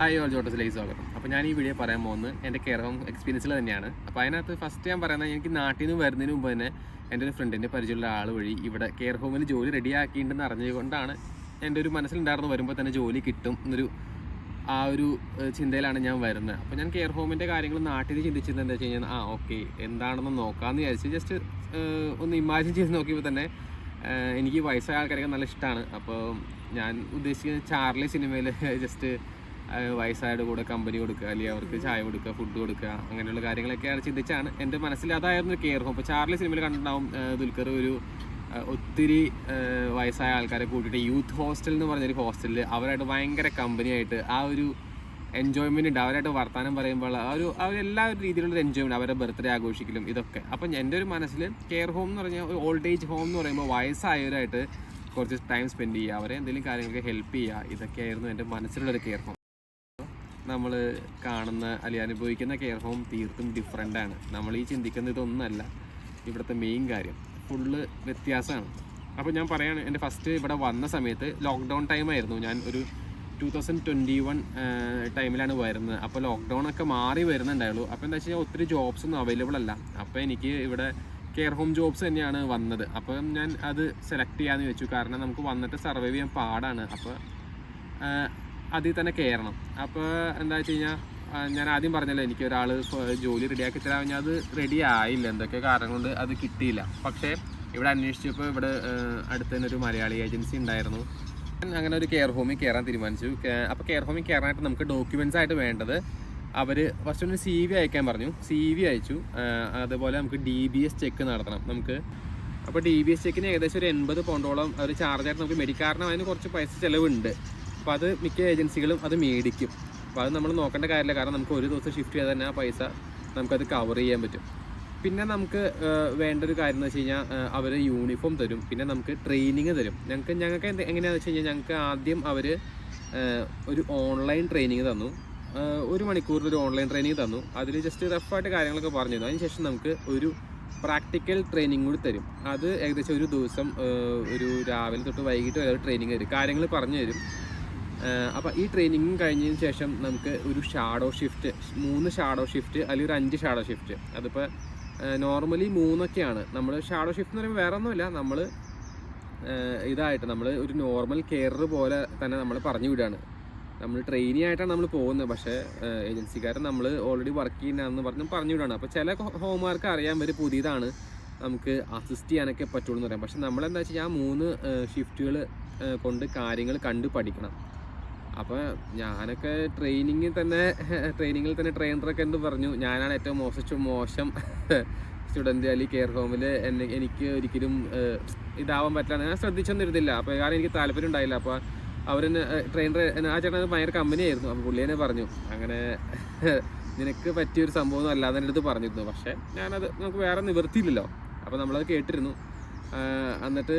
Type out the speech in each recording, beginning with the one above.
Hi all ജോട്ടസിലേക്ക് സ്വാഗതം. അപ്പോൾ ഞാൻ ഈ വീഡിയോ പറയാൻ പോകുന്നത് എൻ്റെ കെയർ ഹോം എക്സ്പീരിയൻസിൽ തന്നെയാണ്. അപ്പോൾ അതിനകത്ത് ഫസ്റ്റ് ഞാൻ പറയുന്നത് എനിക്ക് നാട്ടിൽ നിന്ന് വരുന്നതിന് മുമ്പ് തന്നെ എൻ്റെ ഒരു ഫ്രണ്ടിൻ്റെ പരിചയമുള്ള ആൾ വഴി ഇവിടെ കെയർ ഹോമിൽ ജോലി റെഡിയാക്കിയിട്ടുണ്ടെന്ന് അറിഞ്ഞതുകൊണ്ടാണ് എൻ്റെ ഒരു മനസ്സിലുണ്ടായിരുന്നു വരുമ്പോൾ തന്നെ ജോലി കിട്ടും എന്നൊരു ഒരു ചിന്തയിലാണ് ഞാൻ വരുന്നത്. അപ്പോൾ ഞാൻ കെയർ ഹോമിൻ്റെ കാര്യങ്ങൾ നാട്ടിൽ ചിന്തിച്ചിരുന്നത് എന്താ വെച്ച് കഴിഞ്ഞാൽ ഓക്കെ എന്താണെന്ന് നോക്കാമെന്ന് വിചാരിച്ച് ജസ്റ്റ് ഒന്ന് ഇമാജിൻ ചെയ്ത് നോക്കിയപ്പോൾ തന്നെ എനിക്ക് വയസ്സായ ആൾക്കാരൊക്കെ നല്ല ഇഷ്ടമാണ്. അപ്പോൾ ഞാൻ ഉദ്ദേശിക്കുന്നത് ചാർലി സിനിമയിൽ ജസ്റ്റ് വയസ്സായുടെ കൂടെ കമ്പനി കൊടുക്കുക, അല്ലെങ്കിൽ അവർക്ക് ചായ കൊടുക്കുക, ഫുഡ് കൊടുക്കുക, അങ്ങനെയുള്ള കാര്യങ്ങളൊക്കെയാണ് ചിന്തിച്ചാണ് എൻ്റെ മനസ്സിൽ അതായിരുന്നു കെയർ ഹോം. ഇപ്പോൾ ചാർലി സിനിമയിൽ കണ്ടിട്ടുണ്ടാവും ദുൽഖർ ഒരു ഒത്തിരി വയസ്സായ ആൾക്കാരെ കൂട്ടിയിട്ട് യൂത്ത് ഹോസ്റ്റൽ എന്ന് പറഞ്ഞൊരു ഹോസ്റ്റലിൽ അവരായിട്ട് ഭയങ്കര കമ്പനിയായിട്ട് ഒരു എൻജോയ്മെൻ്റ് ഉണ്ട്. അവരായിട്ട് വർത്തമാനം പറയുമ്പോൾ അവരെല്ലാ ഒരു രീതിയിലുള്ളൊരു എൻജോയ്മെൻറ്റ്, അവരുടെ ബർത്ത്ഡേ ആഘോഷിക്കലും ഇതൊക്കെ. അപ്പം എൻ്റെ ഒരു മനസ്സിൽ കെയർ ഹോം എന്ന് പറഞ്ഞാൽ ഒരു ഓൾഡ് ഏജ് ഹോം എന്ന് പറയുമ്പോൾ വയസ്സായവരായിട്ട് കുറച്ച് ടൈം സ്പെൻഡ് ചെയ്യുക, അവരെ എന്തെങ്കിലും കാര്യങ്ങൾക്ക് ഹെൽപ്പ് ചെയ്യുക, ഇതൊക്കെയായിരുന്നു എൻ്റെ മനസ്സിലുള്ളൊരു കെയർ ഹോം. നമ്മൾ കാണുന്ന അല്ലെങ്കിൽ അനുഭവിക്കുന്ന കെയർ ഹോം തീർത്തും ഡിഫറെൻ്റാണ്. നമ്മൾ ഈ ചിന്തിക്കുന്ന ഇതൊന്നുമല്ല ഇവിടുത്തെ മെയിൻ കാര്യം, ഫുള്ള് വ്യത്യാസമാണ്. അപ്പോൾ ഞാൻ പറയുകയാണ്, എൻ്റെ ഫസ്റ്റ് ഇവിടെ വന്ന സമയത്ത് ലോക്ക്ഡൗൺ ടൈമായിരുന്നു. ഞാൻ ഒരു 2021 ടൈമിലാണ് വരുന്നത്. അപ്പോൾ ലോക്ക്ഡൗണൊക്കെ മാറി വരുന്നുണ്ടായുള്ളൂ. അപ്പോൾ എന്താ വെച്ച് കഴിഞ്ഞാൽ ഒത്തിരി ജോബ്സ് ഒന്നും അവൈലബിൾ അല്ല. അപ്പോൾ എനിക്ക് ഇവിടെ കെയർ ഹോം ജോബ്സ് തന്നെയാണ് വന്നത്. അപ്പം ഞാൻ അത് സെലക്ട് ചെയ്യാമെന്ന് വെച്ചു. കാരണം നമുക്ക് വന്നിട്ട് സർവൈവ് ചെയ്യാൻ പാടാണ്. അപ്പോൾ അതിൽ തന്നെ കയറണം. അപ്പോൾ എന്താ വെച്ച് കഴിഞ്ഞാൽ ഞാൻ ആദ്യം പറഞ്ഞല്ലോ എനിക്ക് ഒരാൾ ജോലി റെഡിയാക്കി തരാൻ കഴിഞ്ഞാൽ അത് റെഡി ആയില്ല, എന്തൊക്കെ കാരണം കൊണ്ട് അത് കിട്ടിയില്ല. പക്ഷേ ഇവിടെ അന്വേഷിച്ചപ്പോൾ ഇവിടെ അടുത്ത് തന്നെ ഒരു മലയാളി ഏജൻസി ഉണ്ടായിരുന്നു. അങ്ങനെ ഒരു കെയർ ഹോമിൽ കയറാൻ തീരുമാനിച്ചു. അപ്പോൾ കെയർ ഹോമിൽ കയറാനായിട്ട് നമുക്ക് ഡോക്യുമെൻറ്റ്സ് ആയിട്ട് വേണ്ടത് അവർ ഫസ്റ്റ് ഒന്ന് CV അയക്കാൻ പറഞ്ഞു. CV അയച്ചു. അതുപോലെ നമുക്ക് DBS ചെക്ക് നടത്തണം നമുക്ക്. അപ്പോൾ DBS ചെക്കിന് ഏകദേശം ഒരു 80 പൗണ്ടോളം അവർ ചാർജായിട്ട് നമുക്ക് മേടിക്കാരണം. അതിന് കുറച്ച് പൈസ ചിലവുണ്ട്. അപ്പോൾ അത് മിക്ക ഏജൻസികളും അത് മേടിക്കും. അപ്പോൾ അത് നമ്മൾ നോക്കേണ്ട കാര്യമില്ല, കാരണം നമുക്ക് ഒരു ദിവസം ഷിഫ്റ്റ് ചെയ്താൽ തന്നെ ആ പൈസ നമുക്കത് കവർ ചെയ്യാൻ പറ്റും. പിന്നെ നമുക്ക് വേണ്ട ഒരു കാര്യം എന്ന് വെച്ച് കഴിഞ്ഞാൽ അവർ യൂണിഫോം തരും, പിന്നെ നമുക്ക് ട്രെയിനിങ് തരും. ഞങ്ങൾക്ക് എങ്ങനെയാണെന്ന് വെച്ച് കഴിഞ്ഞാൽ ഞങ്ങൾക്ക് ആദ്യം അവർ ഒരു ഓൺലൈൻ ട്രെയിനിങ് തന്നു. 1 മണിക്കൂറിൽ ഒരു ഓൺലൈൻ ട്രെയിനിങ് തന്നു. അതിൽ ജസ്റ്റ് റഫായിട്ട് കാര്യങ്ങളൊക്കെ പറഞ്ഞു തന്നു. അതിനുശേഷം നമുക്ക് ഒരു പ്രാക്ടിക്കൽ ട്രെയിനിങ് കൂടി തരും. അത് ഏകദേശം ഒരു ദിവസം ഒരു രാവിലെ തൊട്ട് വൈകിട്ട് വരെ ട്രെയിനിങ് തരും, കാര്യങ്ങൾ പറഞ്ഞു തരും. അപ്പോൾ ഈ ട്രെയിനിങ് കഴിഞ്ഞതിന് ശേഷം നമുക്ക് ഒരു ഷാഡോ ഷിഫ്റ്റ്, 3 ഷാഡോ ഷിഫ്റ്റ് അല്ലെങ്കിൽ ഒരു 5 ഷാഡോ ഷിഫ്റ്റ്. അതിപ്പോൾ നോർമലി 3ഒക്കെയാണ്. നമ്മൾ ഷാഡോ ഷിഫ്റ്റ് എന്ന് പറയുമ്പോൾ വേറെ ഒന്നുമില്ല, നമ്മൾ നമ്മൾ ഒരു നോർമൽ കെയറർ പോലെ തന്നെ നമ്മൾ പറഞ്ഞു വിടുകയാണ്. നമ്മൾ ട്രെയിനി ആയിട്ടാണ് നമ്മൾ പോകുന്നത്. പക്ഷേ ഏജൻസിക്കാരൻ നമ്മൾ ഓൾറെഡി വർക്ക് ചെയ്യുന്നതെന്ന് പറഞ്ഞു വിടുകയാണ്. അപ്പോൾ ചില ഹോംവർക്ക് അറിയാൻ വരെ പുതിയതാണ്, നമുക്ക് അസിസ്റ്റ് ചെയ്യാനൊക്കെ പറ്റുള്ളൂ എന്ന് പറയാം. പക്ഷെ നമ്മളെന്താ വെച്ചാൽ 3 ഷിഫ്റ്റുകൾ കൊണ്ട് കാര്യങ്ങൾ കണ്ട് പഠിക്കണം. അപ്പോൾ ഞാനൊക്കെ ട്രെയിനിങ്ങിൽ തന്നെ ട്രെയിനറൊക്കെ എന്ത് പറഞ്ഞു, ഞാനാണ് ഏറ്റവും മോശം സ്റ്റുഡൻറ്റ് അല്ലെങ്കിൽ കെയർ ഹോമിൽ. എനിക്ക് ഒരിക്കലും ഇതാവാൻ പറ്റില്ല. ഞാൻ ശ്രദ്ധിച്ചൊന്നും ഇരുന്നില്ല. അപ്പോൾ കാരണം എനിക്ക് താല്പര്യം ഉണ്ടായില്ല. അപ്പോൾ അവരെന്നെ ട്രെയിനർ ആ ചേട്ടൻ ഭയങ്കര കമ്പനിയായിരുന്നു. അപ്പോൾ പുള്ളി തന്നെ പറഞ്ഞു, അങ്ങനെ നിനക്ക് പറ്റിയൊരു സംഭവമൊന്നും അല്ലാതെ എൻ്റെ അടുത്ത് പറഞ്ഞിരുന്നു. പക്ഷേ ഞാനത് നമുക്ക് വേറെ നിവൃത്തിയില്ലല്ലോ. അപ്പോൾ നമ്മളത് കേട്ടിരുന്നു. എന്നിട്ട്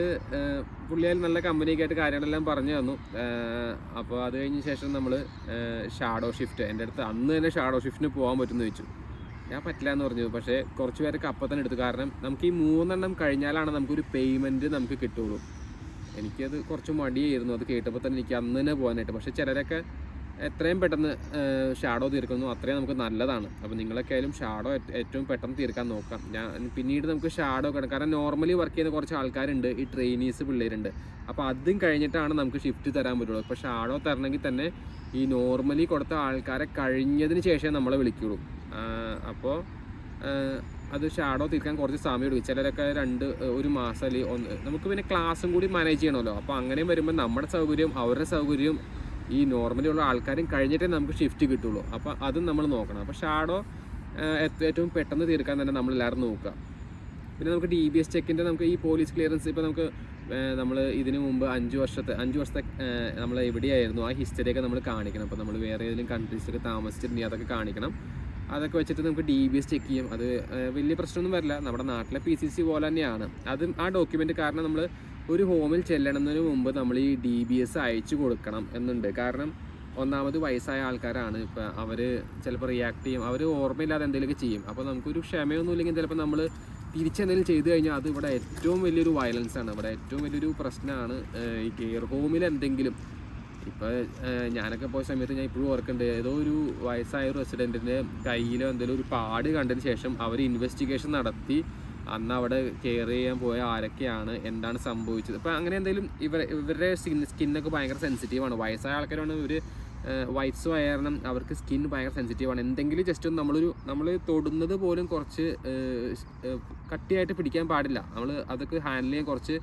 പുള്ളിയാൽ നല്ല കമ്പനിയൊക്കെ ആയിട്ട് കാര്യങ്ങളെല്ലാം പറഞ്ഞു തന്നു. അപ്പോൾ അത് കഴിഞ്ഞ ശേഷം നമ്മൾ ഷാഡോ ഷിഫ്റ്റ്, എൻ്റെ അടുത്ത് അന്ന് തന്നെ ഷാഡോ ഷിഫ്റ്റിന് പോകാൻ പറ്റുമെന്ന് ചോദിച്ചു. ഞാൻ പറ്റില്ല എന്ന് പറഞ്ഞു. പക്ഷേ കുറച്ച് പേരൊക്കെ അപ്പം തന്നെ എടുത്തു. കാരണം നമുക്ക് ഈ 3 എണ്ണം കഴിഞ്ഞാലാണ് നമുക്കൊരു പേയ്മെൻറ്റ് നമുക്ക് കിട്ടുള്ളൂ. എനിക്കത് കുറച്ച് മടിയായിരുന്നു. അത് കേട്ടപ്പോൾ തന്നെ എനിക്ക് അന്ന് തന്നെ പോകാനായിട്ട്. പക്ഷേ ചിലരൊക്കെ എത്രയും പെട്ടെന്ന് ഷാഡോ തീർക്കുന്നു അത്രയും നമുക്ക് നല്ലതാണ്. അപ്പോൾ നിങ്ങളൊക്കെ ആയാലും ഷാഡോ ഏറ്റവും പെട്ടെന്ന് തീർക്കാൻ നോക്കാം. പിന്നീട് നമുക്ക് ഷാഡോ കാരണം നോർമലി വർക്ക് ചെയ്യുന്ന കുറച്ച് ആൾക്കാരുണ്ട്, ഈ ട്രെയിനീസ് പിള്ളേരുണ്ട്. അപ്പോൾ അതും കഴിഞ്ഞിട്ടാണ് നമുക്ക് ഷിഫ്റ്റ് തരാൻ പറ്റുള്ളൂ. അപ്പോൾ ഷാഡോ തരണമെങ്കിൽ തന്നെ ഈ നോർമലി കൊടുത്ത ആൾക്കാരെ കഴിഞ്ഞതിന് ശേഷമേ നമ്മളെ വിളിക്കുള്ളൂ. അപ്പോൾ അത് ഷാഡോ തീർക്കാൻ കുറച്ച് സമയം എടുക്കും. ചിലരൊക്കെ 1 മാസം അല്ലെങ്കിൽ നമുക്ക് പിന്നെ ക്ലാസ്സും കൂടി മാനേജ് ചെയ്യണമല്ലോ. അപ്പോൾ അങ്ങനെ വരുമ്പോൾ നമ്മുടെ സൗകര്യം അവരുടെ സൗകര്യം ഈ നോർമലി ഉള്ള ആൾക്കാരും കഴിഞ്ഞിട്ടേ നമുക്ക് ഷിഫ്റ്റ് കിട്ടുള്ളൂ. അപ്പോൾ അതും നമ്മൾ നോക്കണം. അപ്പോൾ ഷാഡോ ഏറ്റവും പെട്ടെന്ന് തീർക്കാൻ തന്നെ നമ്മളെല്ലാവരും നോക്കുക. പിന്നെ നമുക്ക് DBS ചെക്കിൻ്റെ നമുക്ക് ഈ പോലീസ് ക്ലിയറൻസ് ഇപ്പോൾ നമ്മൾ ഇതിനു മുമ്പ് 5 വർഷത്തെ നമ്മൾ എവിടെയായിരുന്നു ആ ഹിസ്റ്ററിയൊക്കെ നമ്മൾ കാണിക്കണം. അപ്പോൾ നമ്മൾ വേറെ ഏതെങ്കിലും കൺട്രീസിലൊക്കെ താമസിച്ചിട്ടുണ്ടെങ്കിൽ അതൊക്കെ കാണിക്കണം. അതൊക്കെ വെച്ചിട്ട് നമുക്ക് DBS ചെക്ക് ചെയ്യും. അത് വലിയ പ്രശ്നമൊന്നും വരില്ല, നമ്മുടെ നാട്ടിലെ PCC പോലെ തന്നെയാണ്. അതും ആ ഡോക്യുമെൻറ്റ് കാരണം നമ്മൾ ഒരു ഹോമിൽ ചെല്ലണമെന്നതിന് മുമ്പ് നമ്മൾ ഈ DBS അയച്ചു കൊടുക്കണം എന്നുണ്ട്. കാരണം ഒന്നാമത് വയസ്സായ ആൾക്കാരാണ്. ഇപ്പോൾ അവർ ചിലപ്പോൾ റിയാക്ട് ചെയ്യും, അവർ ഓർമ്മയില്ലാതെ എന്തെങ്കിലുമൊക്കെ ചെയ്യും. അപ്പോൾ നമുക്കൊരു ക്ഷമയൊന്നും ഇല്ലെങ്കിൽ ചിലപ്പോൾ നമ്മൾ തിരിച്ചെന്തെങ്കിലും ചെയ്തു കഴിഞ്ഞാൽ അത് ഇവിടെ ഏറ്റവും വലിയൊരു വയലൻസാണ്, ഇവിടെ ഏറ്റവും വലിയൊരു പ്രശ്നമാണ്. ഈ കെയർ ഹോമിൽ എന്തെങ്കിലും ഇപ്പോൾ ഞാനൊക്കെ പോയ സമയത്ത് ഞാൻ ഇപ്പോഴും ഓർക്കുന്നുണ്ട്, ഏതോ ഒരു വയസ്സായ ഒരു റെസിഡൻറ്റിൻ്റെ കയ്യിലോ എന്തെങ്കിലും ഒരു പാട് കണ്ടതിന് ശേഷം അവർ ഇൻവെസ്റ്റിഗേഷൻ നടത്തി അന്ന് അവിടെ കെയർ ചെയ്യാൻ പോയ ആരൊക്കെയാണ്, എന്താണ് സംഭവിച്ചത്. അപ്പോൾ അങ്ങനെ എന്തെങ്കിലും ഇവരുടെ സ്കിന്നൊക്കെ ഭയങ്കര സെൻസിറ്റീവാണ്. വയസ്സായ ആൾക്കാരാണ് ഇവർ, വൈറ്റ്സും ആയ കാരണം അവർക്ക് സ്കിൻ ഭയങ്കര സെൻസിറ്റീവാണ്. എന്തെങ്കിലും ജസ്റ്റ് ഒന്ന് നമ്മൾ തൊടുന്നത് പോലും കുറച്ച് കട്ടിയായിട്ട് പിടിക്കാൻ പാടില്ല. അതൊക്കെ ഹാൻഡിൽ ചെയ്യാൻ കുറച്ച്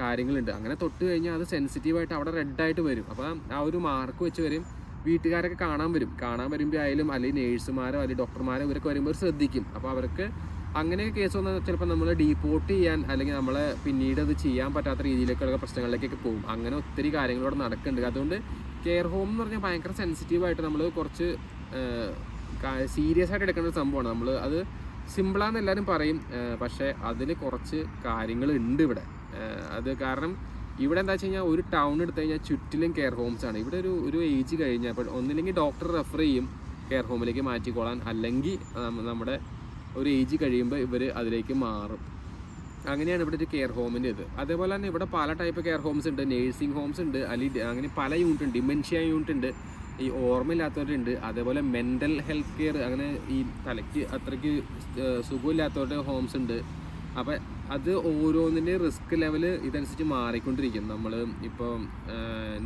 കാര്യങ്ങളുണ്ട്. അങ്ങനെ തൊട്ട് കഴിഞ്ഞാൽ അത് സെൻസിറ്റീവായിട്ട് അവിടെ റെഡായിട്ട് വരും. അപ്പോൾ ആ ഒരു മാർക്ക് വെച്ച് വരും. വീട്ടുകാരൊക്കെ കാണാൻ വരുമ്പോൾ ആയാലും അല്ലെങ്കിൽ നേഴ്സുമാരോ അല്ലെങ്കിൽ ഡോക്ടർമാരോ ഇവരൊക്കെ വരുമ്പോൾ ശ്രദ്ധിക്കും. അപ്പോൾ അവർക്ക് അങ്ങനെ കേസ് വന്നാൽ ചിലപ്പോൾ നമ്മൾ ഡീപ്പോർട്ട് ചെയ്യാൻ അല്ലെങ്കിൽ നമ്മളെ പിന്നീട് അത് ചെയ്യാൻ പറ്റാത്ത രീതിയിലേക്കുള്ള പ്രശ്നങ്ങളിലേക്കൊക്കെ പോകും. അങ്ങനെ ഒത്തിരി കാര്യങ്ങളോട് നടക്കുന്നുണ്ട്. അതുകൊണ്ട് കെയർ ഹോം എന്ന് പറഞ്ഞാൽ ഭയങ്കര സെൻസിറ്റീവായിട്ട് നമ്മൾ കുറച്ച് സീരിയസ് ആയിട്ട് എടുക്കേണ്ട ഒരു സംഭവമാണ്. അത് സിമ്പിളാന്ന് എല്ലാവരും പറയും, പക്ഷേ അതിന് കുറച്ച് കാര്യങ്ങളുണ്ട് ഇവിടെ. അത് കാരണം ഇവിടെ എന്താ വെച്ച് കഴിഞ്ഞാൽ ഒരു ടൗൺ എടുത്തു കഴിഞ്ഞാൽ ചുറ്റിലും കെയർ ഹോംസ് ആണ്. ഇവിടെ ഒരു ഏജ് കഴിഞ്ഞാൽ അപ്പോൾ ഒന്നില്ലെങ്കിൽ ഡോക്ടർ റെഫർ ചെയ്യും കെയർ ഹോമിലേക്ക് മാറ്റിക്കോളാൻ, അല്ലെങ്കിൽ നമ്മുടെ ഒരു ഏജ് കഴിയുമ്പോൾ ഇവർ അതിലേക്ക് മാറും. അങ്ങനെയാണ് ഇവിടെ ഒരു കെയർ ഹോമിൻ്റെ ഇത്. അതേപോലെ തന്നെ ഇവിടെ പല ടൈപ്പ് കെയർ ഹോംസ് ഉണ്ട്, നേഴ്സിംഗ് ഹോംസ് ഉണ്ട്, അല്ലെങ്കിൽ അങ്ങനെ പല യൂണിറ്റ് ഉണ്ട്. ഡിമെൻഷ്യ യൂണിറ്റ് ഉണ്ട്, ഈ ഓർമ്മയില്ലാത്തവരുണ്ട്, അതേപോലെ മെൻ്റൽ ഹെൽത്ത് കെയർ, അങ്ങനെ ഈ തലയ്ക്ക് അത്രയ്ക്ക് സുഖമില്ലാത്തവരുടെ ഹോംസ് ഉണ്ട്. അപ്പം അത് ഓരോന്നിൻ്റെ റിസ്ക് ലെവൽ ഇതനുസരിച്ച് മാറിക്കൊണ്ടിരിക്കും. നമ്മൾ ഇപ്പോൾ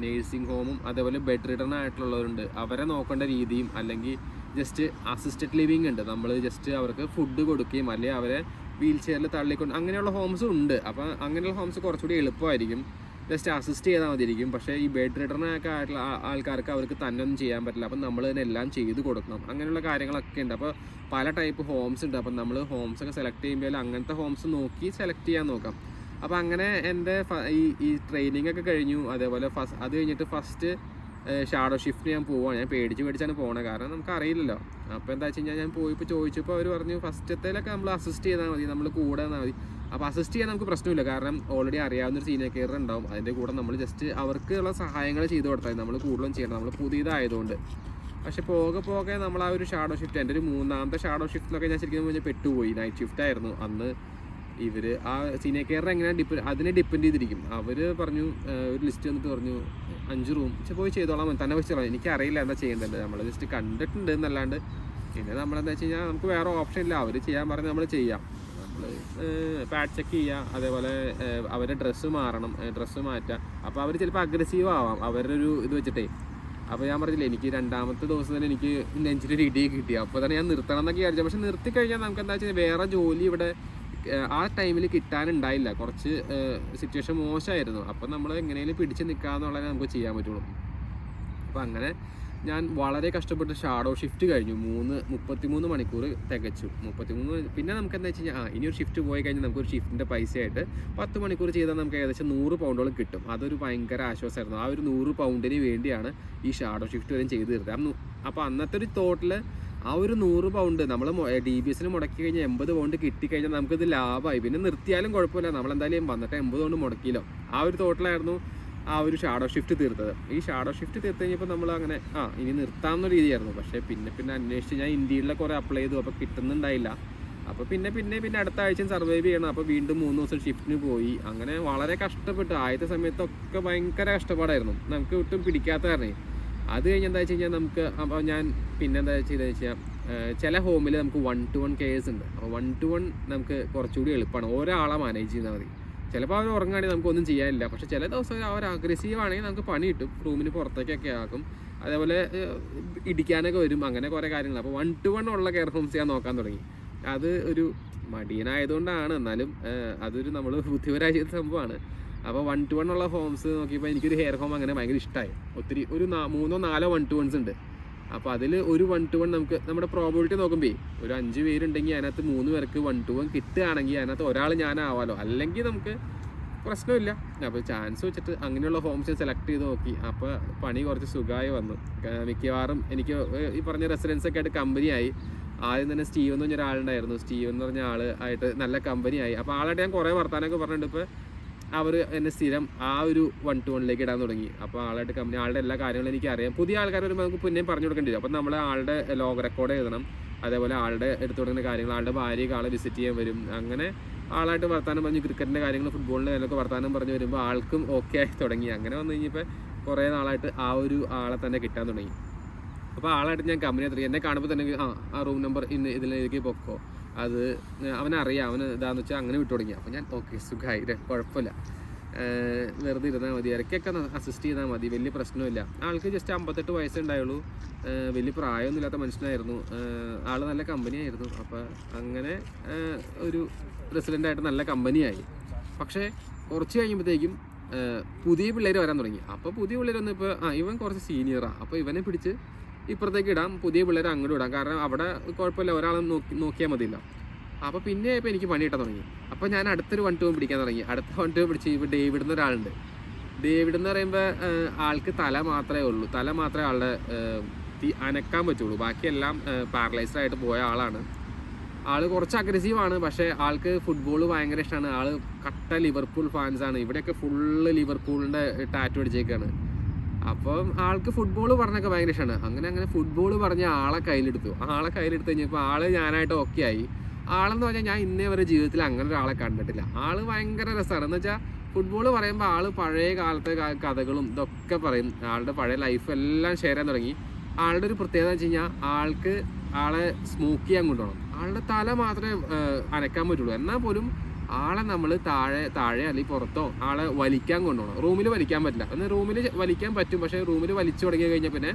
നേഴ്സിംഗ് ഹോമും അതേപോലെ ബെഡ് റിഡൺ ആയിട്ടുള്ളവരുണ്ട്, അവരെ നോക്കേണ്ട രീതിയും, അല്ലെങ്കിൽ ജസ്റ്റ് അസിസ്റ്റഡ് ലിവിങ് ഉണ്ട്, നമ്മൾ ജസ്റ്റ് അവർക്ക് ഫുഡ് കൊടുക്കുകയും അല്ലെങ്കിൽ അവരെ വീൽ ചെയറിൽ തള്ളിക്കൊണ്ട് അങ്ങനെയുള്ള ഹോംസും ഉണ്ട്. അപ്പോൾ അങ്ങനെയുള്ള ഹോംസ് കുറച്ചുകൂടി എളുപ്പമായിരിക്കും, ജസ്റ്റ് അസിസ്റ്റ് ചെയ്താൽ മതിയിരിക്കും. പക്ഷേ ഈ ബെഡ് റിഡറിനൊക്കെ ആയിട്ടുള്ള ആൾക്കാർക്ക് അവർക്ക് തന്നെ ഒന്നും ചെയ്യാൻ പറ്റില്ല. അപ്പം നമ്മൾ ഇതിനെല്ലാം ചെയ്ത് കൊടുക്കണം. അങ്ങനെയുള്ള കാര്യങ്ങളൊക്കെ ഉണ്ട്. അപ്പോൾ പല ടൈപ്പ് ഹോംസ് ഉണ്ട്. അപ്പം നമ്മൾ ഹോംസൊക്കെ സെലക്ട് ചെയ്യുമ്പോൾ അങ്ങനത്തെ ഹോംസ് നോക്കി സെലക്ട് ചെയ്യാൻ നോക്കാം. അപ്പോൾ അങ്ങനെ എൻ്റെ ഈ ട്രെയിനിങ് ഒക്കെ കഴിഞ്ഞു. അതേപോലെ അത് കഴിഞ്ഞിട്ട് ഫസ്റ്റ് ഷാഡോ ഷിഫ്റ്റ് ഞാൻ പോവാണ്. ഞാൻ പേടിച്ചാണ് പോകണത്, കാരണം നമുക്ക് അറിയില്ലല്ലോ. അപ്പോൾ എന്താ വെച്ച് കഴിഞ്ഞാൽ ഞാൻ പോയിപ്പോൾ ചോദിച്ചപ്പോൾ അവർ പറഞ്ഞു ഫസ്റ്റത്തേലൊക്കെ നമ്മൾ അസിസ്റ്റ് ചെയ്താൽ മതി, നമ്മൾ കൂടെ നിന്നാൽ മതി. അപ്പോൾ അസിസ്റ്റ് ചെയ്യാൻ നമുക്ക് പ്രശ്നമില്ല, കാരണം ഓൾറെഡി അറിയാവുന്നൊരു സീനിയർ കെയർ ഉണ്ടാവും. അതിൻ്റെ കൂടെ നമ്മൾ ജസ്റ്റ് അവർക്കുള്ള സഹായങ്ങൾ ചെയ്ത് കൊടുത്താൽ നമ്മൾ കൂടുതലും ചെയ്യണം, നമ്മൾ പുതിയതായതുകൊണ്ട്. പക്ഷെ പോകെ നമ്മൾ ആ ഒരു ഷാഡോ ഷിഫ്റ്റ്, എൻ്റെ ഒരു 3ാമത്തെ ഷാഡോ ഷിഫ്റ്റിലൊക്കെ ഞാൻ ശരിക്കും പറഞ്ഞാൽ പെട്ടുപോയി. നൈറ്റ് ഷിഫ്റ്റ് ആയിരുന്നു അന്ന്. ഇവർ ആ സീനിയർ കെയറിനെ എങ്ങനെ അതിനെ ഡിപ്പെൻഡ് ചെയ്തിരിക്കും. അവർ പറഞ്ഞു ഒരു ലിസ്റ്റ് വന്നിട്ട് പറഞ്ഞു 5 റൂം പോയി ചെയ്തോളാം, തന്നെ വെച്ച് തരാം. എനിക്കറിയില്ല എന്താ ചെയ്യേണ്ടത്, നമ്മൾ ജസ്റ്റ് കണ്ടിട്ടുണ്ട് എന്നല്ലാണ്ട്. പിന്നെ നമ്മളെന്താ വെച്ച് കഴിഞ്ഞാൽ നമുക്ക് വേറെ ഓപ്ഷൻ ഇല്ല, അവർ ചെയ്യാൻ പറഞ്ഞ് നമ്മൾ ചെയ്യാം. നമ്മൾ പാഡ് ചെക്ക് ചെയ്യുക, അതേപോലെ അവരുടെ ഡ്രസ്സ് മാറ്റുക. അപ്പോൾ അവർ ചിലപ്പോൾ അഗ്രസീവ് ആവാം അവരുടെ ഒരു ഇത് വെച്ചിട്ടേ. അപ്പോൾ ഞാൻ പറഞ്ഞില്ലേ, എനിക്ക് 2ാമത്തെ ദിവസം തന്നെ എനിക്ക് നെഞ്ചിലൊരു ഇടിയൊക്കെ കിട്ടി. അപ്പോൾ തന്നെ ഞാൻ നിർത്തണം എന്നൊക്കെ വിചാരിച്ചു. പക്ഷെ നിർത്തി കഴിഞ്ഞാൽ നമുക്ക് എന്താ വെച്ചാൽ വേറെ ജോലി ഇവിടെ ആ ടൈമിൽ കിട്ടാനുണ്ടായില്ല, കുറച്ച് സിറ്റുവേഷൻ മോശമായിരുന്നു. അപ്പം നമ്മൾ എങ്ങനെയും പിടിച്ച് നിൽക്കാമെന്നുള്ളതേ നമുക്ക് ചെയ്യാൻ പറ്റുള്ളൂ. അപ്പോൾ അങ്ങനെ ഞാൻ വളരെ കഷ്ടപ്പെട്ട് ഷാഡോ ഷിഫ്റ്റ് കഴിഞ്ഞു. 33 മണിക്കൂർ തികച്ചു. 33. പിന്നെ നമുക്ക് എന്താ വെച്ച് കഴിഞ്ഞാൽ ഇനി ഒരു ഷിഫ്റ്റ് പോയി കഴിഞ്ഞാൽ നമുക്കൊരു ഷിഫ്റ്റിൻ്റെ പൈസയായിട്ട് 10 മണിക്കൂർ ചെയ്താൽ നമുക്ക് ഏകദേശം 100 പൗണ്ടോളം കിട്ടും. അതൊരു ഭയങ്കര ആശ്വാസമായിരുന്നു. ആ ഒരു 100 പൗണ്ടിന് വേണ്ടിയാണ് ഈ ഷാഡോ ഷിഫ്റ്റ് വരെ ചെയ്ത് തീർത്തത്. അപ്പോൾ അന്നത്തെ ഒരു തോട്ടിൽ ആ ഒരു 100 പൗണ്ട് നമ്മൾ DBSന് മുടക്കി കഴിഞ്ഞാൽ 80 പൗണ്ട് കിട്ടിക്കഴിഞ്ഞാൽ നമുക്കിത് ലാഭമായി. പിന്നെ നിർത്തിയാലും കുഴപ്പമില്ല, നമ്മളെന്തായാലും വന്നിട്ട് 80 പൗണ്ട് മുടക്കിയല്ലോ. ആ ഒരു തോട്ടിലായിരുന്നു ആ ഒരു ഷാഡോ ഷിഫ്റ്റ് തീർത്തത്. ഈ ഷാഡോ ഷിഫ്റ്റ് തീർത്ത് കഴിഞ്ഞപ്പോൾ നമ്മൾ അങ്ങനെ ഇനി നിർത്താമെന്ന രീതിയായിരുന്നു. പക്ഷേ പിന്നെ അന്വേഷിച്ച് ഞാൻ ഇന്ത്യയിലെ കുറേ അപ്ലൈ ചെയ്തു, അപ്പോൾ കിട്ടുന്നുണ്ടായില്ല. അപ്പോൾ പിന്നെ അടുത്ത ആഴ്ചയും സർവൈവ് ചെയ്യണം. അപ്പോൾ വീണ്ടും 3 ദിവസം ഷിഫ്റ്റിന് പോയി. അങ്ങനെ വളരെ കഷ്ടപ്പെട്ടു. ആദ്യത്തെ സമയത്തൊക്കെ ഭയങ്കര കഷ്ടപ്പാടായിരുന്നു, നമുക്ക് ഒട്ടും പിടിക്കാത്ത കാരണേ. അത് കഴിഞ്ഞ് എന്താ വെച്ച് കഴിഞ്ഞാൽ നമുക്ക് അപ്പോൾ ഞാൻ പിന്നെ എന്താ ചെയ്തതെന്ന് വെച്ചാൽ ചില ഹോമിൽ നമുക്ക് 1-to-1 കേസ് ഉണ്ട്. അപ്പോൾ 1-to-1 നമുക്ക് കുറച്ചുകൂടി എളുപ്പമാണ്, ഒരാളെ മാനേജ് ചെയ്താൽ മതി. ചിലപ്പോൾ അവർ ഉറങ്ങുകയാണെങ്കിൽ നമുക്കൊന്നും ചെയ്യാനില്ല. പക്ഷേ ചില ദിവസം അവർ അഗ്രസീവ് ആണെങ്കിൽ നമുക്ക് പണി കിട്ടും, റൂമിന് പുറത്തേക്കൊക്കെ ആക്കും, അതേപോലെ ഇടിക്കാനൊക്കെ വരും, അങ്ങനെ കുറേ കാര്യങ്ങൾ. അപ്പോൾ 1-to-1 ഉള്ള കെയർ ഹോംസ് ഞാൻ നോക്കാൻ തുടങ്ങി. അത് ഒരു മടിയനായതുകൊണ്ടാണ്, എന്നാലും അതൊരു നമ്മൾ ബുദ്ധിപരമായി ചെയ്ത സംഭവമാണ്. അപ്പോൾ 1-to-1 ഉള്ള ഹോംസ് നോക്കിയപ്പോൾ എനിക്കൊരു ഹെയർ ഹോം അങ്ങനെ ഭയങ്കര ഇഷ്ടമായി. ഒത്തിരി ഒരു 3-4 1-to-1s ഉണ്ട്. അപ്പോൾ അതിൽ ഒരു 1-to-1 നമുക്ക് നമ്മുടെ പ്രോബിലിറ്റി നോക്കുമ്പോൾ ഒരു 5 പേരുണ്ടെങ്കിൽ അതിനകത്ത് 3 പേർക്ക് 1-to-1 കിട്ടുകയാണെങ്കിൽ അതിനകത്ത് ഒരാൾ ഞാനാവാലോ, അല്ലെങ്കിൽ നമുക്ക് പ്രശ്നമില്ല. അപ്പോൾ ചാൻസ് വെച്ചിട്ട് അങ്ങനെയുള്ള ഹോംസ് സെലക്ട് ചെയ്ത് നോക്കി. അപ്പോൾ പണി കുറച്ച് സുഖമായി വന്നു. മിക്കവാറും എനിക്ക് ഈ പറഞ്ഞ റെസിഡൻസൊക്കെ ആയിട്ട് കമ്പനിയായി. ആദ്യം തന്നെ സ്റ്റീവ് എന്ന് പറഞ്ഞ ഒരാളുണ്ടായിരുന്നു. സ്റ്റീവ് എന്ന് പറഞ്ഞ ആയിട്ട് നല്ല കമ്പനിയായി. അപ്പോൾ ആളായിട്ട് ഞാൻ കുറേ വർത്താനമൊക്കെ പറഞ്ഞിട്ട് ഇപ്പോൾ അവർ എന്നെ സ്ഥിരം ആ ഒരു 1-to-1ലേക്ക് ഇടാൻ തുടങ്ങി. അപ്പോൾ ആളുടെ എല്ലാ കാര്യങ്ങളും എനിക്കറിയാം. പുതിയ ആൾക്കാർ വരുമ്പോൾ നമുക്ക് പിന്നെയും പറഞ്ഞു കൊടുക്കേണ്ടി വരും. അപ്പോൾ നമ്മൾ ആളുടെ ലോഗ് റെക്കോർഡ് എഴുതണം, അതേപോലെ ആളുടെ എടുത്തു കൊടുക്കുന്ന കാര്യങ്ങൾ, ആളുടെ ഭാര്യയ്ക്ക് ആളെ വിസിറ്റ് ചെയ്യാൻ വരും. അങ്ങനെ ആളായിട്ട് വർത്താനം പറഞ്ഞ് ക്രിക്കറ്റിൻ്റെ കാര്യങ്ങൾ, ഫുട്ബോളിൻ്റെ കാര്യങ്ങളൊക്കെ വർത്താനം പറഞ്ഞ് വരുമ്പോൾ ആൾക്കും ഓക്കെ ആയി തുടങ്ങി. അങ്ങനെ വന്നു കഴിഞ്ഞപ്പോൾ കുറേ നാളായിട്ട് ആ ഒരു ആളെ തന്നെ കിട്ടാൻ തുടങ്ങി. അപ്പോൾ ആളായിട്ട് ഞാൻ കമ്പനി തുടങ്ങി. എന്നെ കാണുമ്പോൾ തന്നെ ആ റൂം നമ്പർ ഇതിലേക്ക് പൊക്കോ, അത് അവനറിയാം, അവന് ഇതാന്ന് വെച്ചാൽ അങ്ങനെ വിട്ടു തുടങ്ങി. അപ്പോൾ ഞാൻ ഓക്കെ സുഖമായി, കുഴപ്പമില്ല, വെറുതെ ഇരുന്നാൽ മതി, ഇടയ്ക്കൊക്കെ അസിസ്റ്റ് ചെയ്താൽ മതി, വലിയ പ്രശ്നമില്ല. ആൾക്ക് ജസ്റ്റ് 58 വയസ്സുണ്ടായുള്ളൂ, വലിയ പ്രായമൊന്നുമില്ലാത്ത മനുഷ്യനായിരുന്നു, ആൾ നല്ല കമ്പനിയായിരുന്നു. അപ്പോൾ അങ്ങനെ ഒരു പ്രസിഡൻ്റായിട്ട് നല്ല കമ്പനിയായി. പക്ഷേ കുറച്ച് കഴിയുമ്പോഴത്തേക്കും പുതിയ പിള്ളേർ വരാൻ തുടങ്ങി. അപ്പോൾ പുതിയ പിള്ളേർ വന്ന് ഇപ്പോൾ ഇവൻ കുറച്ച് സീനിയറാണ്, അപ്പോൾ ഇവനെ പിടിച്ച് ഇപ്പുറത്തേക്ക് ഇടാം, പുതിയ പിള്ളേരെ അങ്ങോട്ട് ഇടാം, കാരണം അവിടെ കുഴപ്പമില്ല, ഒരാളെ നോക്കിയാൽ മതിയില്ല. അപ്പോൾ പിന്നെ ഇപ്പോൾ എനിക്ക് പണി കിട്ടാൻ തുടങ്ങി. അപ്പോൾ ഞാൻ അടുത്തൊരു 1-2 പിടിക്കാൻ തുടങ്ങി. അടുത്ത 1-2 പിടിച്ച് ഇപ്പോൾ ഡേവിഡ് എന്നൊരാളുണ്ട്. ഡേവിഡ് എന്ന് പറയുമ്പോൾ ആൾക്ക് തല മാത്രമേ ഉള്ളൂ, തല മാത്രമേ ആളുടെ അനക്കാൻ പറ്റുള്ളൂ, ബാക്കിയെല്ലാം പാരലൈസ്ഡ് ആയിട്ട് പോയ ആളാണ്. ആൾ കുറച്ച് അഗ്രസീവാണ്, പക്ഷേ ആൾക്ക് ഫുട്ബോൾ ഭയങ്കര ഇഷ്ടമാണ്. ആൾ കട്ട ലിവർപൂൾ ഫാൻസാണ്. ഇവിടെയൊക്കെ ഫുള്ള് ലിവർപൂളിൻ്റെ ടാറ്റു അടിച്ചേക്കാണ്. അപ്പം ആൾക്ക് ഫുട്ബോൾ പറഞ്ഞൊക്കെ ഭയങ്കര ഇഷ്ടമാണ്. അങ്ങനെ ഫുട്ബോൾ പറഞ്ഞ് ആളെ കയ്യിലെടുത്തു. ആളെ കയ്യിലെടുത്ത് കഴിഞ്ഞപ്പോൾ ആൾ ഞാനായിട്ട് ഓക്കെ ആയി. ആളെന്ന് പറഞ്ഞാൽ ഞാൻ ഇന്നേ വരെ ജീവിതത്തിൽ അങ്ങനെ ഒരാളെ കണ്ടിട്ടില്ല. ആൾ ഭയങ്കര രസമാണ്. എന്ന് വെച്ചാൽ ഫുട്ബോൾ പറയുമ്പോൾ ആൾ പഴയ കാലത്തെ കഥകളും ഇതൊക്കെ പറയും. ആളുടെ പഴയ ലൈഫ് എല്ലാം ഷെയർ ചെയ്യാൻ തുടങ്ങി. ആളുടെ ഒരു പ്രത്യേകത വെച്ച് കഴിഞ്ഞാൽ ആളെ സ്മോക്ക് ചെയ്യാൻ കൊണ്ടുപോകണം. ആളുടെ തല മാത്രമേ അനക്കാൻ പറ്റുള്ളൂ. എന്നാൽ പോലും ആളെ നമ്മൾ താഴെ അല്ലെങ്കിൽ പുറത്തോ ആളെ വലിക്കാൻ കൊണ്ടുപോകണം. റൂമിൽ വലിക്കാൻ പറ്റില്ല. എന്നാൽ റൂമിൽ വലിക്കാൻ പറ്റും, പക്ഷേ റൂമിൽ വലിച്ചു തുടങ്ങി കഴിഞ്ഞാൽ പിന്നെ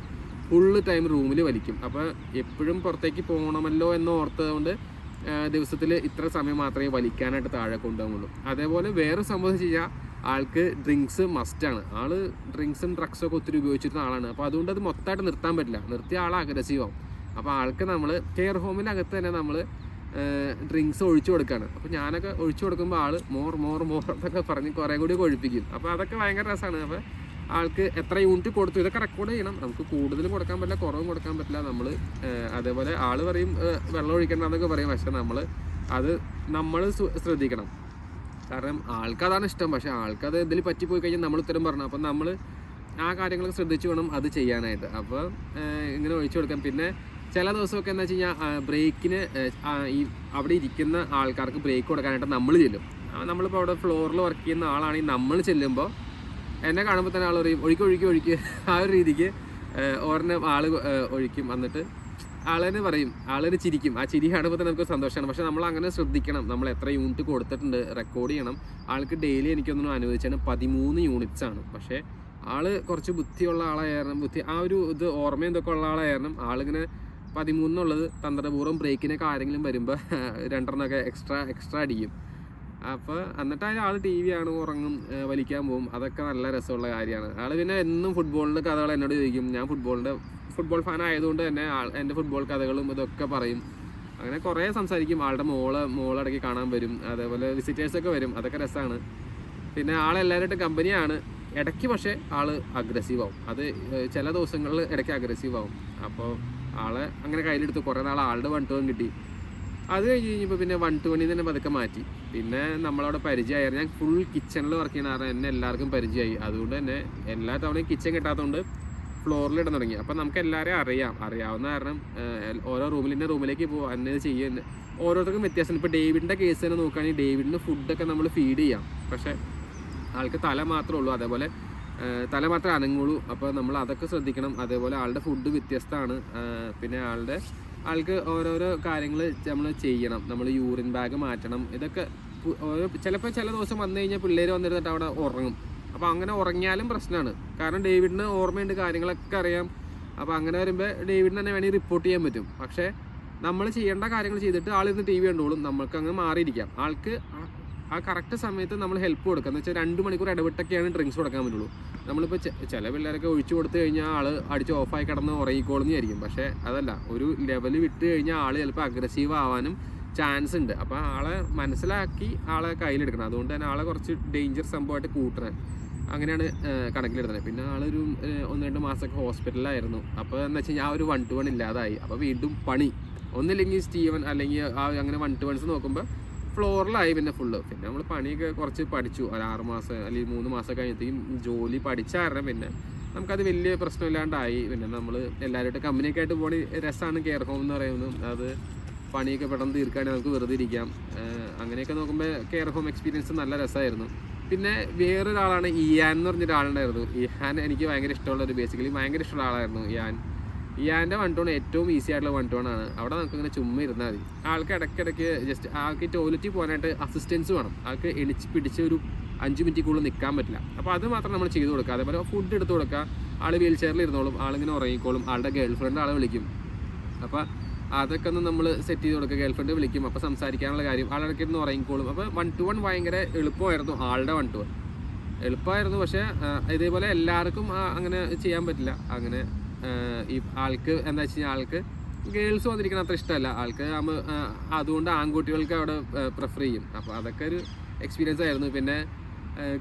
ഫുള്ള് ടൈം റൂമിൽ വലിക്കും. അപ്പോൾ എപ്പോഴും പുറത്തേക്ക് പോകണമല്ലോ എന്ന് ഓർത്തതുകൊണ്ട് ദിവസത്തിൽ ഇത്ര സമയം മാത്രമേ വലിക്കാനായിട്ട് താഴെ കൊണ്ടുപോകുള്ളൂ. അതേപോലെ വേറെ സംഭവം ചെയ്യാൻ ആൾക്ക് ഡ്രിങ്ക്സ് മസ്റ്റാണ്. ആൾ ഡ്രിങ്ക്സും ഡ്രഗ്സും ഒക്കെ ഒത്തിരി ഉപയോഗിച്ചിരുന്ന ആളാണ്. അപ്പോൾ അതുകൊണ്ട് അത് മൊത്തമായിട്ട് നിർത്താൻ പറ്റില്ല. നിർത്തിയ ആൾ അഗ്രസീവാകും. അപ്പോൾ ആൾക്ക് നമ്മൾ കെയർ ഹോമിനകത്ത് തന്നെ നമ്മൾ ഡ്രിങ്ക്സ് ഒഴിച്ചു കൊടുക്കുകയാണ്. അപ്പോൾ ഞാനൊക്കെ ഒഴിച്ചു കൊടുക്കുമ്പോൾ ആൾ മോർ എന്നൊക്കെ പറഞ്ഞ് കുറേ കൂടി ഒഴിപ്പിക്കും. അപ്പോൾ അതൊക്കെ ഭയങ്കര രസമാണ്. അപ്പോൾ ആൾക്ക് എത്ര യൂണിറ്റ് കൊടുത്തു ഇതൊക്കെ റെക്കോർഡ് ചെയ്യണം. നമുക്ക് കൂടുതലും കൊടുക്കാൻ പറ്റില്ല, കുറവും കൊടുക്കാൻ പറ്റില്ല. നമ്മൾ അതേപോലെ ആൾ പറയും വെള്ളം ഒഴിക്കണ്ടെന്നൊക്കെ പറയും, പക്ഷെ നമ്മൾ ശ്രദ്ധിക്കണം. കാരണം ആൾക്കതാണ് ഇഷ്ടം, പക്ഷേ ആൾക്കത് എന്തെങ്കിലും പറ്റിപ്പോയി കഴിഞ്ഞാൽ നമ്മൾ ഉത്തരം പറഞ്ഞു. അപ്പം നമ്മൾ ആ കാര്യങ്ങളൊക്കെ ശ്രദ്ധിച്ച് വേണം അത് ചെയ്യാനായിട്ട്. അപ്പോൾ ഇങ്ങനെ ഒഴിച്ചു കൊടുക്കാം. പിന്നെ ചില ദിവസമൊക്കെ എന്താ വെച്ച് കഴിഞ്ഞാൽ ബ്രേക്കിന് ഈ അവിടെ ഇരിക്കുന്ന ആൾക്കാർക്ക് ബ്രേക്ക് കൊടുക്കാനായിട്ട് നമ്മൾ ചെല്ലും. നമ്മളിപ്പോൾ അവിടെ ഫ്ലോറിൽ വർക്ക് ചെയ്യുന്ന ആളാണെങ്കിൽ നമ്മൾ ചെല്ലുമ്പോൾ എന്നെ കാണുമ്പോൾ തന്നെ ആൾ പറയും ഒഴിക്ക് ആ ഒരു രീതിക്ക് ഒരെണ്ണം ആൾ ഒഴിക്കും. എന്നിട്ട് ആളെന്നെ പറയും, ആളെന്നെ ചിരിക്കും. ആ ചിരി കാണുമ്പോൾ തന്നെ നമുക്ക് സന്തോഷമാണ്. പക്ഷേ നമ്മൾ അങ്ങനെ ശ്രദ്ധിക്കണം. നമ്മൾ എത്ര യൂണിറ്റ് കൊടുത്തിട്ടുണ്ട് റെക്കോർഡ് ചെയ്യണം. ആൾക്ക് ഡെയിലി എനിക്കൊന്നും അനുവദിച്ചാണ് 13 യൂണിറ്റ്സ് ആണ്. പക്ഷേ ആൾ കുറച്ച് ബുദ്ധിയുള്ള ആളായിരുന്നു. ആ ഒരു ഇത് ഓർമ്മ എന്തൊക്കെ ഉള്ള ആളായിരുന്നു. ആളിങ്ങനെ 13 എന്നുള്ളത് തന്ത്രപൂർവ്വം ബ്രേക്കിനൊക്കെ ആരെങ്കിലും വരുമ്പോൾ 2 എക്സ്ട്രാ അടിക്കും. അപ്പോൾ എന്നിട്ട് ആൾ ടി വി ആണ്, ഉറങ്ങും, വലിക്കാൻ പോകും. അതൊക്കെ നല്ല രസമുള്ള കാര്യമാണ്. ആൾ പിന്നെ എന്നും ഫുട്ബോളിൻ്റെ കഥകൾ എന്നോട് ചോദിക്കും. ഞാൻ ഫുട്ബോൾ ഫാൻ ആയതുകൊണ്ട് തന്നെ എൻ്റെ ഫുട്ബോൾ കഥകളും ഇതൊക്കെ പറയും. അങ്ങനെ കുറേ സംസാരിക്കും. ആളുടെ മോളിടയ്ക്ക് കാണാൻ വരും. അതേപോലെ വിസിറ്റേഴ്സൊക്കെ വരും. അതൊക്കെ രസമാണ്. പിന്നെ ആളെല്ലാവരുമായിട്ട് കമ്പനിയാണ് ഇടയ്ക്ക്. പക്ഷേ ആൾ അഗ്രസീവാകും. അത് ചില ദിവസങ്ങളിൽ ഇടയ്ക്ക് അഗ്രസീവാകും. അപ്പോൾ ആളെ അങ്ങനെ കയ്യിലെടുത്ത് കുറേ നാൾ ആളുടെ 1-1 കിട്ടി. അത് കഴിഞ്ഞ് കഴിഞ്ഞപ്പോൾ പിന്നെ 1-20 തന്നെ പതുക്കെ മാറ്റി. പിന്നെ നമ്മളവിടെ പരിചയമായിരുന്നു. ഞാൻ ഫുൾ കിച്ചണിൽ വർക്ക് ചെയ്യുന്ന കാരണം എന്നെ എല്ലാവർക്കും പരിചയമായി. അതുകൊണ്ട് തന്നെ എല്ലാ തവണയും കിച്ചൺ കിട്ടാത്തതുകൊണ്ട് ഫ്ലോറിലിടാൻ തുടങ്ങി. അപ്പം നമുക്ക് എല്ലാവരെയും അറിയാവുന്ന കാരണം ഓരോ റൂമിലേക്ക് പോകും, അന്നത് ചെയ്യുക. ഓരോരുത്തർക്കും വ്യത്യാസമാണ്. ഇപ്പോൾ ഡേവിഡിൻ്റെ കേസ് തന്നെ നോക്കുകയാണെങ്കിൽ ഡേവിഡിന് ഫുഡൊക്കെ നമ്മൾ ഫീഡ് ചെയ്യാം. പക്ഷേ ആൾക്ക് തല മാത്രമേ ഉള്ളൂ, അതേപോലെ തല മാത്രമേ അനങ്ങുള്ളൂ. അപ്പോൾ നമ്മൾ അതൊക്കെ ശ്രദ്ധിക്കണം. അതേപോലെ ആളുടെ ഫുഡ് വ്യത്യസ്തമാണ്. പിന്നെ ആൾക്ക് ഓരോരോ കാര്യങ്ങൾ നമ്മൾ ചെയ്യണം. നമ്മൾ യൂറിൻ ബാഗ് മാറ്റണം. ഇതൊക്കെ ചിലപ്പോൾ ചില ദിവസം വന്നു കഴിഞ്ഞാൽ പിള്ളേർ വന്നിരുന്നിട്ട് അവിടെ ഉറങ്ങും. അപ്പോൾ അങ്ങനെ ഉറങ്ങിയാലും പ്രശ്നമാണ്. കാരണം ഡേവിഡിന് ഓർമ്മയുണ്ട്, കാര്യങ്ങളൊക്കെ അറിയാം. അപ്പോൾ അങ്ങനെ വരുമ്പോൾ ഡേവിഡിന് തന്നെ വേണമെങ്കിൽ റിപ്പോർട്ട് ചെയ്യാൻ പറ്റും. പക്ഷേ നമ്മൾ ചെയ്യേണ്ട കാര്യങ്ങൾ ചെയ്തിട്ട് ആളിന്ന് ടി വി കണ്ടോളും. നമ്മൾക്ക് അങ്ങ് മാറിയിരിക്കാം. ആൾക്ക് ആ കറക്റ്റ് സമയത്ത് നമ്മൾ ഹെൽപ്പ് കൊടുക്കുക. എന്ന് വെച്ചാൽ 2 മണിക്കൂർ ഇടവിട്ടൊക്കെയാണ് ഡ്രിങ്ക്സ് കൊടുക്കാൻ പറ്റുള്ളൂ. നമ്മളിപ്പോൾ ചില പിള്ളേരൊക്കെ ഒഴിച്ചു കൊടുത്തു കഴിഞ്ഞാൽ ആൾ അടിച്ച് ഓഫായി കിടന്ന് ഉറങ്ങിക്കോളും വിചാരിക്കും. പക്ഷേ അതല്ല, ഒരു ലെവൽ വിട്ട് കഴിഞ്ഞാൽ ആൾ ചിലപ്പോൾ അഗ്രസീവ് ആവാനും ചാൻസ് ഉണ്ട്. അപ്പോൾ ആളെ മനസ്സിലാക്കി ആളെ കയ്യിലെടുക്കണം. അതുകൊണ്ട് തന്നെ ആളെ കുറച്ച് ഡേഞ്ചർ സംഭവമായിട്ട് കൂട്ടണം. അങ്ങനെയാണ് കണക്കിലെടുത്തത്. പിന്നെ ആളൊരു 1-2 മാസമൊക്കെ ഹോസ്പിറ്റലിലായിരുന്നു. അപ്പോൾ എന്ന് വെച്ച് കഴിഞ്ഞാൽ ആ ഒരു 1-1 ഇല്ലാതായി. അപ്പോൾ വീണ്ടും പണി. ഒന്നില്ലെങ്കിൽ സ്റ്റീവൻ അല്ലെങ്കിൽ അങ്ങനെ 1-1s നോക്കുമ്പോൾ ഫ്ലോറിലായി പിന്നെ ഫുള്ള്. പിന്നെ നമ്മൾ പണിയൊക്കെ കുറച്ച് പഠിച്ചു. ഒരു 6 മാസം അല്ലെങ്കിൽ 3 മാസം കഴിഞ്ഞത്തേക്കും ജോലി പഠിച്ച കാരണം പിന്നെ നമുക്കത് വലിയ പ്രശ്നമില്ലാണ്ടായി. പിന്നെ നമ്മൾ എല്ലാവരുമായിട്ട് കമ്പനിയൊക്കെ ആയിട്ട് പോകണ രസമാണ് കെയർ ഹോം എന്ന് പറയുന്നത്. അത് പണിയൊക്കെ പെട്ടെന്ന് തീർക്കുകയാണെങ്കിൽ നമുക്ക് വെറുതെ ഇരിക്കാം. അങ്ങനെയൊക്കെ നോക്കുമ്പോൾ കെയർ ഹോം എക്സ്പീരിയൻസ് നല്ല രസമായിരുന്നു. പിന്നെ വേറൊരാളാണ് ഇയാൻ എന്ന് പറഞ്ഞൊരാളുണ്ടായിരുന്നു. ഇയാൻ എനിക്ക് ഭയങ്കര ഇഷ്ടമുള്ളൊരു, ബേസിക്കലി ഭയങ്കര ഇഷ്ടമുള്ള ആളായിരുന്നു ഇയാൻ്റെ 1 ഏറ്റവും ഈസി ആയിട്ടുള്ള 1 ആണ്. അവിടെ നമുക്കിങ്ങനെ ചുമ്മാ ഇരുന്നാൽ മതി. ആൾക്ക് ഇടയ്ക്കിടയ്ക്ക് ജസ്റ്റ് ആൾക്ക് ടോയ്ലറ്റിൽ പോകാനായിട്ട് അസിസ്റ്റൻസ് വേണം. ആൾക്ക് എണിച്ച് പിടിച്ച് ഒരു 5 മിനിറ്റ് കൂടുതൽ നിൽക്കാൻ പറ്റില്ല. അപ്പോൾ അത് മാത്രം നമ്മൾ ചെയ്ത് കൊടുക്കുക. അതേപോലെ ഫുഡ് എടുത്ത് കൊടുക്കുക. ആൾ വീൽ ചെയറിൽ ഇരുന്നോളും, ആളിങ്ങനെ ഉറങ്ങിക്കോളും. ആളുടെ ഗേൾ ഫ്രണ്ട് ആളെ വിളിക്കും. അപ്പോൾ അതൊക്കെ ഒന്ന് നമ്മൾ സെറ്റ് ചെയ്ത് കൊടുക്കുക. ഗേൾ ഫ്രണ്ട് വിളിക്കും, അപ്പോൾ സംസാരിക്കാനുള്ള കാര്യം ആളിടയ്ക്ക് ഇരുന്ന് ഉറങ്ങിക്കോളും. അപ്പോൾ 1-to-1 ഭയങ്കര എളുപ്പമായിരുന്നു. ആളുടെ 1-to-1 എളുപ്പമായിരുന്നു. പക്ഷേ ഇതേപോലെ എല്ലാവർക്കും അങ്ങനെ ചെയ്യാൻ പറ്റില്ല. അങ്ങനെ ഈ ആൾക്ക് എന്താ വെച്ച് കഴിഞ്ഞാൽ ആൾക്ക് ഗേൾസ് വന്നിരിക്കണം അത്ര ഇഷ്ടമല്ല ആൾക്ക്. അതുകൊണ്ട് ആൺകുട്ടികൾക്ക് അവിടെ പ്രിഫർ ചെയ്യും. അപ്പോൾ അതൊക്കെ ഒരു എക്സ്പീരിയൻസ് ആയിരുന്നു. പിന്നെ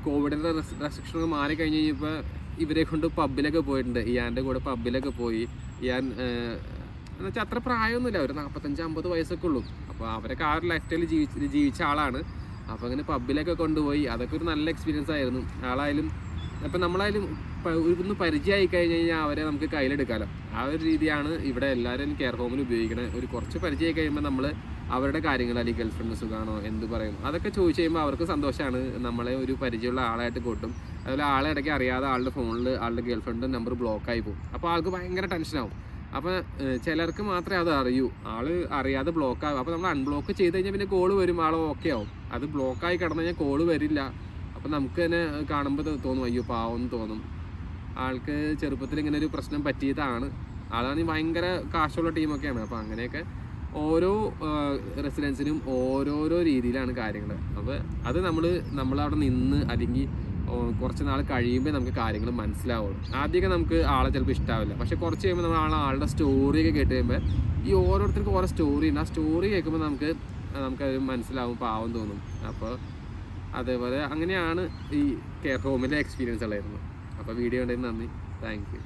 കോവിഡിൻ്റെ റെസ്ട്രിക്ഷനൊക്കെ മാറി കഴിഞ്ഞ് കഴിഞ്ഞപ്പോൾ ഇവരെ കൊണ്ട് പബ്ബിലൊക്കെ പോയിട്ടുണ്ട്. ഇയാൻ്റെ കൂടെ പബ്ബിലൊക്കെ പോയി. ഇയാൻ എന്ന് വെച്ചാൽ അത്ര പ്രായമൊന്നുമില്ല, ഒരു 45-50 വയസ്സൊക്കെ ഉള്ളൂ. അപ്പോൾ അവരൊക്കെ ആ ഒരു ലൈഫ് സ്റ്റൈൽ ജീവിച്ച ആളാണ്. അപ്പോൾ അങ്ങനെ പബ്ബിലൊക്കെ കൊണ്ടുപോയി. അതൊക്കെ ഒരു നല്ല എക്സ്പീരിയൻസ് ആയിരുന്നു. ആളായാലും അപ്പം നമ്മളായാലും ഒന്ന് പരിചയമായി കഴിഞ്ഞ് കഴിഞ്ഞാൽ അവരെ നമുക്ക് കയ്യിലെടുക്കാമല്ലോ. ആ ഒരു രീതിയാണ് ഇവിടെ എല്ലാവരും കെയർ ഹോമിൽ ഉപയോഗിക്കണത്. ഒരു കുറച്ച് പരിചയമായി കഴിയുമ്പോൾ നമ്മൾ അവരുടെ കാര്യങ്ങൾ, അല്ലെങ്കിൽ ഗേൾ ഫ്രണ്ട് സുഖമാണോ എന്ത് പറയും അതൊക്കെ ചോദിച്ചു കഴിയുമ്പോൾ അവർക്ക് സന്തോഷമാണ്. നമ്മളെ ഒരു പരിചയമുള്ള ആളായിട്ട് കൂട്ടും. അതുപോലെ ആളെ ഇടയ്ക്ക് അറിയാതെ ആളുടെ ഫോണിൽ ആളുടെ ഗേൾ ഫ്രണ്ട് നമ്പർ ബ്ലോക്കായി പോകും. അപ്പോൾ ആൾക്ക് ഭയങ്കര ടെൻഷനാവും. അപ്പോൾ ചിലർക്ക് മാത്രമേ അത് അറിയൂ. ആൾ അറിയാതെ ബ്ലോക്കാകും. അപ്പോൾ നമ്മൾ അൺബ്ലോക്ക് ചെയ്ത് കഴിഞ്ഞാൽ പിന്നെ കോള് വരും, ആൾ ഓക്കെ ആവും. അത് ബ്ലോക്കായി കിടന്നു കഴിഞ്ഞാൽ കോള് വരില്ല. അപ്പോൾ നമുക്ക് തന്നെ കാണുമ്പോൾ തോന്നും അയ്യോ പാവം തോന്നും. ആൾക്ക് ചെറുപ്പത്തിൽ ഇങ്ങനെ ഒരു പ്രശ്നം പറ്റിയതാണ്. ആളാണെങ്കിൽ ഭയങ്കര കാശുള്ള ടീമൊക്കെയാണ്. അപ്പോൾ അങ്ങനെയൊക്കെ ഓരോ റെസിഡൻസിനും ഓരോരോ രീതിയിലാണ് കാര്യങ്ങൾ. അപ്പോൾ അത് നമ്മളവിടെ നിന്ന് അല്ലെങ്കിൽ കുറച്ച് നാൾ കഴിയുമ്പോൾ നമുക്ക് കാര്യങ്ങൾ മനസ്സിലാവുള്ളൂ. ആദ്യമൊക്കെ നമുക്ക് ആളെ ചിലപ്പോൾ ഇഷ്ടാവില്ല. പക്ഷേ കുറച്ച് കഴിയുമ്പോൾ നമ്മൾ ആളുടെ സ്റ്റോറിയൊക്കെ കേട്ട് കഴിയുമ്പോൾ ഈ ഓരോരുത്തർക്കും ഓരോ സ്റ്റോറി ഉണ്ട്. ആ സ്റ്റോറി കേൾക്കുമ്പോൾ നമുക്കത് മനസ്സിലാവും, പാവം തോന്നും. അപ്പോൾ അതേപോലെ അങ്ങനെയാണ് ഈ കെയർ ഹോമിലെ എക്സ്പീരിയൻസ് ഉള്ളായിരുന്നു. അപ്പോൾ വീഡിയോ ഉണ്ടെങ്കിൽ നന്ദി, താങ്ക് യു.